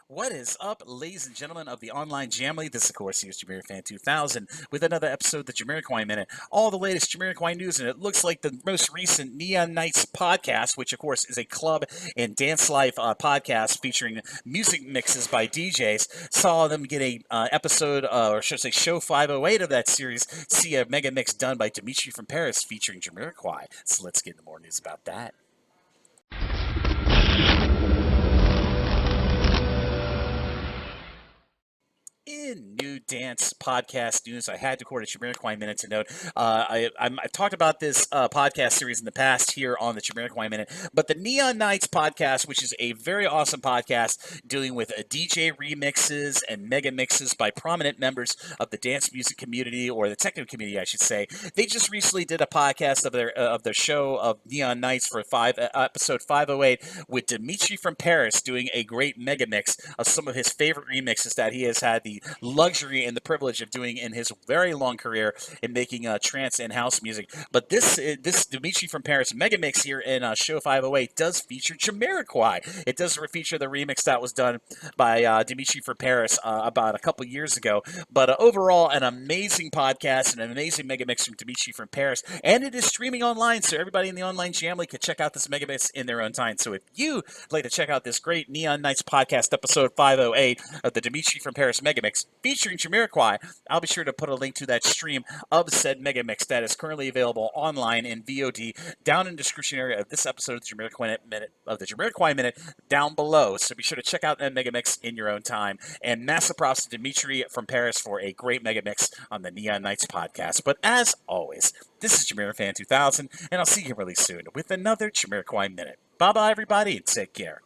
What is up, ladies and gentlemen of the online Jamily? This, of course, is JamiroFan2000 with another episode of the Jamiroquai Minute. All the latest Jamiroquai news, and it looks like the most recent Neon Nights podcast, which, of course, is a club and dance life podcast featuring music mixes by DJs, saw them get a episode, or should I say, show 508 of that series, see a mega mix done by Dimitri from Paris featuring Jamiroquai. So let's get into more news about that. In new dance podcast news, I had to record a Jamiroquai Minute to note. I've talked about this podcast series in the past here on the Jamiroquai Minute, but the Neon Nights podcast, which is a very awesome podcast dealing with DJ remixes and mega mixes by prominent members of the dance music community, or the techno community, I should say. They just recently did a podcast of their show of Neon Nights for episode 508 with Dimitri from Paris doing a great mega mix of some of his favorite remixes that he has had the luxury and the privilege of doing in his very long career in making trance and house music. But this Dimitri from Paris mega mix here in show 508 does feature Jamiroquai. It does feature the remix that was done by Dimitri from Paris about a couple years ago. But overall, an amazing podcast and an amazing mega mix from Dimitri from Paris, and it is streaming online, so everybody in the online family can check out this mega mix in their own time. So if you like to check out this great Neon Nights podcast episode 508 of the Dimitri from Paris mega mix featuring Jamiroquai, I'll be sure to put a link to that stream of said mega mix that is currently available online in VOD down in the description area of this episode of the Jamiroquai Minute down below. So be sure to check out that mega mix in your own time. And massive props to Dimitri from Paris for a great mega mix on the Neon Nights podcast. But as always, this is JamiroFan2000, and I'll see you really soon with another Jamiroquai Minute. Bye bye, everybody, and take care.